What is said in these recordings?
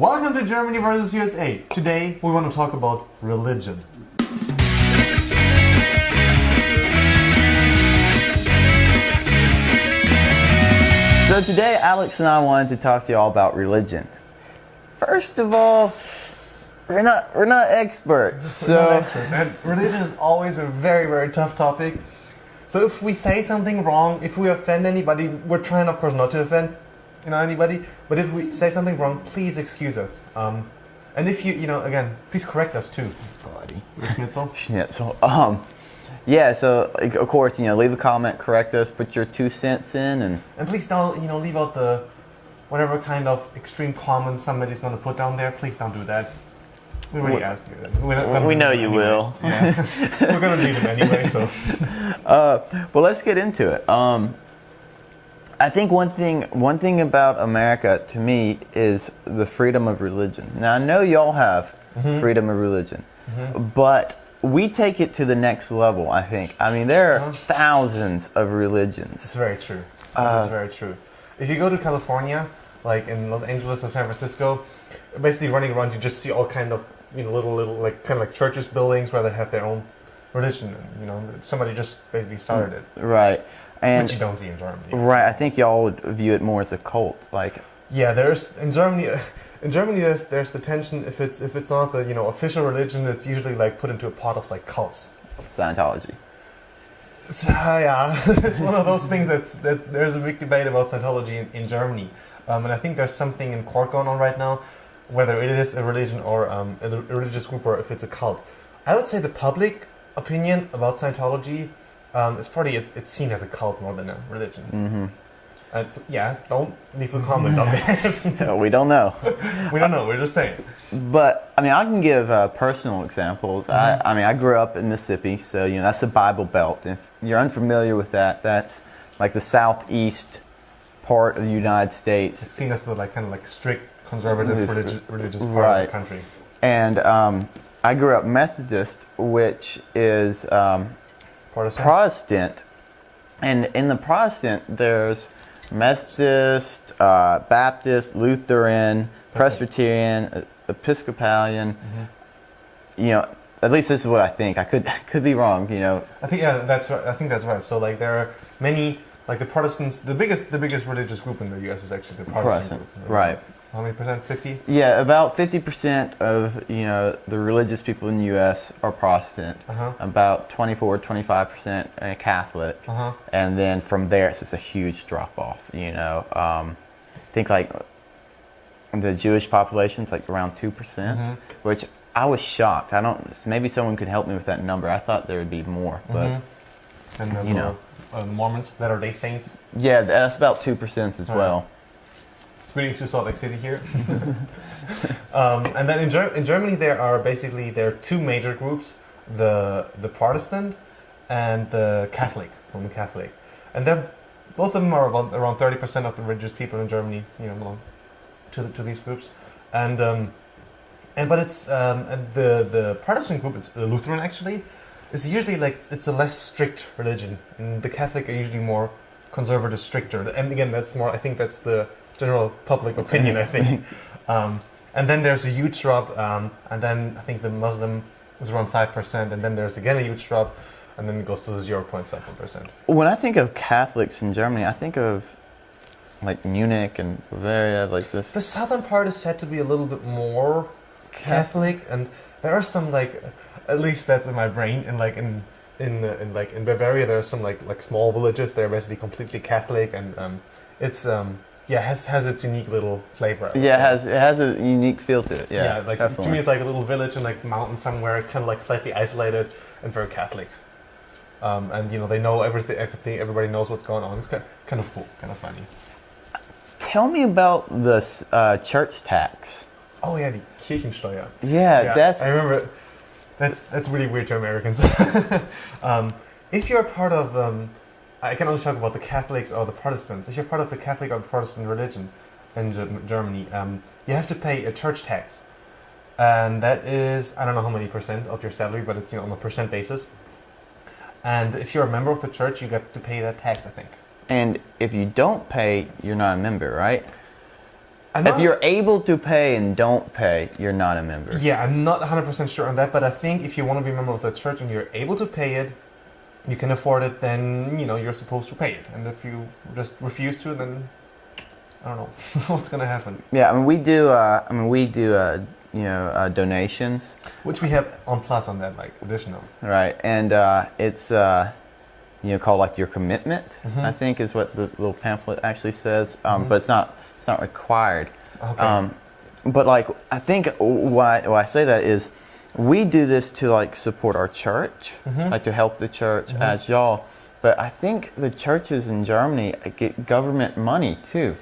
Welcome to Germany versus USA. Today we want to talk about religion. So today Alex and I wanted to talk to you all about religion. First of all, we're not experts. So And religion is always a very, very tough topic. So if we say something wrong, if we offend anybody, we're trying of course not to offend anybody, but if we say something wrong, please excuse us. And if you again, please correct us too. buddy. Schnitzel. Schnitzel. Yeah, so like, of course, leave a comment, correct us, put your 2 cents in, and And please don't, leave out the whatever kind of extreme comments somebody's going to put down there. Please don't do that. We already asked you that. we know you will. Yeah. We're going to leave them anyway, so. Well, let's get into it. I think one thing about America to me is the freedom of religion. Now I know y'all have freedom of religion, but we take it to the next level. I think. I mean, there are thousands of religions. It's very true. It's very true. If you go to California, like in Los Angeles or San Francisco, basically running around, you just see all kind of little like kind of like churches, buildings where they have their own religion. Somebody just basically started it. Right. And Which you don't see in Germany. right, I think y'all would view it more as a cult. Like, Yeah, there's in Germany. In Germany, there's the tension. If it's not the official religion, it's usually like put into a pot of like cults. Scientology. Yeah, it's one of those things that there's a big debate about Scientology in Germany, and I think there's something in court going on right now, whether it is a religion or a religious group or if it's a cult. I would say the public opinion about Scientology is probably it's seen as a cult more than a religion. Mm-hmm. Yeah, don't leave a comment on there. We don't know. We don't know. We're just saying. But I mean, I can give personal examples. I mean, I grew up in Mississippi, so that's the Bible Belt. If you're unfamiliar with that, that's like the southeast part of the United States. It's seen as the kind of strict conservative religious part Right. of the country. And I grew up Methodist, which is Protestant. And in the Protestant, there's Methodist, Baptist, Lutheran, Presbyterian, Episcopalian. At least this is what I think. I could be wrong. I think that's right. I think that's right. So there are many the Protestants. The biggest religious group in the U.S. is actually the Protestant group. Right? How many percent? 50? Yeah, about 50% of the religious people in the U.S. are Protestant. About 24-25% Catholic, and then from there it's just a huge drop off. I think like the Jewish population's like around 2%, which I was shocked. I don't. Maybe someone could help me with that number. I thought there would be more, but And the Mormons, that are they saints? yeah, that's about 2% as well. Moving to Salt Lake City here. And then in Germany there are two major groups: the Protestant and the Roman Catholic, and both of them are around 30% of the religious people in Germany. Belong to these groups, but it's the Protestant group. It's the Lutheran actually. It's usually it's a less strict religion, and the Catholic are usually more conservative, stricter. And again, that's more. I think that's the general public opinion, I think. And then there's a huge drop, and then I think the Muslim is around 5%, and then there's again a huge drop, and then it goes to 0.7%. When I think of Catholics in Germany, I think of like Munich and Bavaria, like this. The southern part is said to be a little bit more Catholic, and there are some at least that's in my brain, and in Bavaria there are some like small villages. They're basically completely Catholic, and it's has its unique little flavor. Yeah, it has a unique feel to it. Yeah, to me it's like a little village in mountain somewhere, kind of slightly isolated and very Catholic. And they know everything. Everybody knows what's going on. It's kind of cool, kind of funny. Tell me about the church tax. Oh yeah, the Kirchensteuer. Yeah, I remember. That's really weird to Americans. If you're part of I can only talk about the Catholics or the Protestants. If you're part of the Catholic or the Protestant religion in Germany, you have to pay a church tax. And that is, I don't know how many percent of your salary, but it's on a percent basis. And if you're a member of the church, you get to pay that tax, I think. And if you don't pay, you're not a member, right? If you're able to pay and don't pay, you're not a member. Yeah, I'm not 100% sure on that, but I think if you want to be a member of the church and you're able to pay it, you can afford it, then, you know, you're supposed to pay it. And if you just refuse to, then I don't know what's going to happen. Yeah, I mean, we do, donations. Which we have on plus on that, like, additional. Right, and it's, called, like, your commitment, I think is what the little pamphlet actually says. But it's not required. Okay. But, like, I think why I say that is we do this to, like, support our church, like, to help the church as y'all. But I think the churches in Germany get government money, too.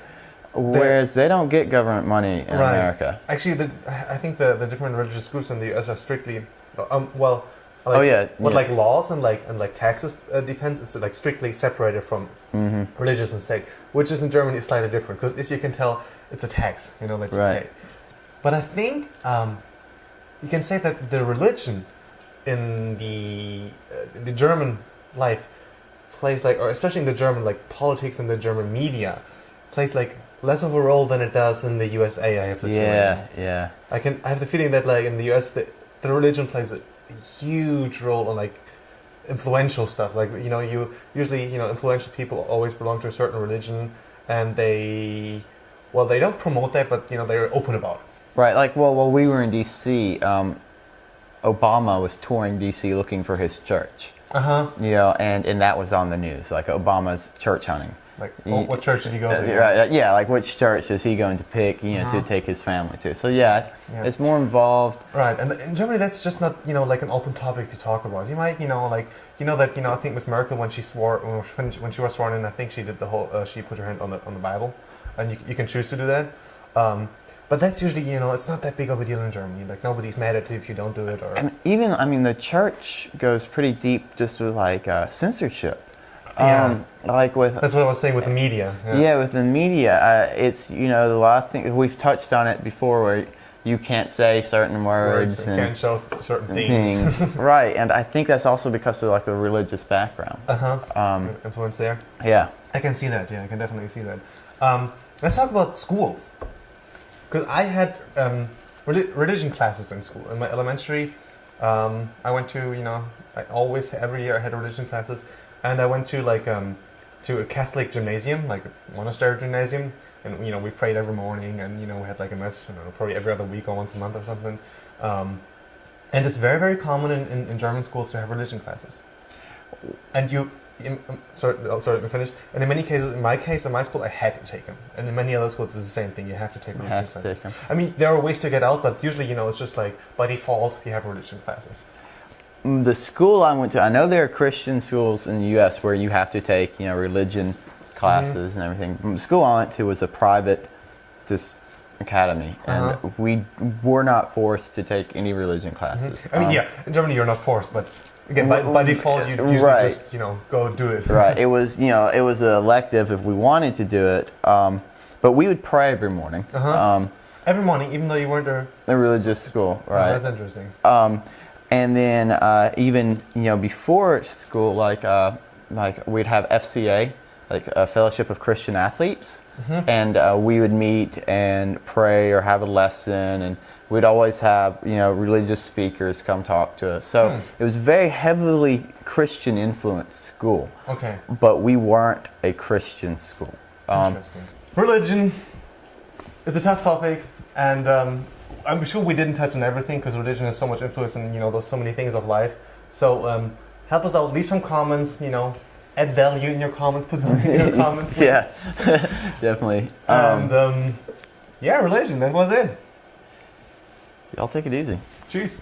Whereas they don't get government money in America. Actually, I think the different religious groups in the US are strictly, like laws and like taxes depends. It's like strictly separated from religious and state, which is in Germany slightly different because as you can tell, it's a tax, you know, that you pay. But I think you can say that the religion in the German life plays like, or especially in the German like politics and the German media, plays like less of a role than it does in the USA. I have the feeling. Yeah. I have the feeling that like in the US, the religion plays a huge role on like influential stuff. Like, you know, usually influential people always belong to a certain religion, and they don't promote that, but they're open about it. Right. Like, while we were in D.C., Obama was touring D.C. looking for his church. And that was on the news, like Obama's church hunting. Like, what church did he go to? Right, yeah, like which church is he going to pick, to take his family to? So it's more involved. Right, and in Germany, that's just not, like an open topic to talk about. You might, I think Miss Merkel, when she was sworn in, I think she did the whole, she put her hand on the Bible, and you can choose to do that. But that's usually, it's not that big of a deal in Germany. Like, nobody's mad at you if you don't do it. Or even, the church goes pretty deep just with, like, censorship. Like with... That's what I was saying with the media. Yeah, with the media. It's, a lot of things... We've touched on it before where you can't say certain words. And can't show certain things. Right, and I think that's also because of, like, a religious background. Influence there? Yeah. I can see that, I can definitely see that. Let's talk about school. Because I had religion classes in school. In my elementary, I went to, every year I had religion classes. And I went to to a Catholic gymnasium, like a monastery gymnasium, and we prayed every morning, and we had like a mass, probably every other week or once a month or something. And it's very, very common in German schools to have religion classes. And sorry, let me finish. And in many cases, in my school, I had to take them. And in many other schools, it's the same thing. You have to take religion classes. I mean, there are ways to get out, but usually, it's just like by default, you have religion classes. The school I went to, I know there are Christian schools in the U.S. where you have to take, religion classes and everything. The school I went to was a private academy, and we were not forced to take any religion classes. I mean, in Germany you're not forced, but again, by default you usually just, go do it. Right. It was, it was an elective if we wanted to do it, but we would pray every morning. Every morning, even though you weren't a religious school, right? Oh, that's interesting. And then even before school, like we'd have FCA, like a Fellowship of Christian Athletes, and we would meet and pray or have a lesson, and we'd always have religious speakers come talk to us. So it was very heavily Christian influenced school. Okay. But we weren't a Christian school. Interesting. Religion. It's a tough topic, and I'm sure we didn't touch on everything because religion has so much influence in there's so many things of life. So help us out. Leave some comments. Add value in your comments. Put value in your comments. Yeah, definitely. And religion. That was it. Y'all take it easy. Cheers.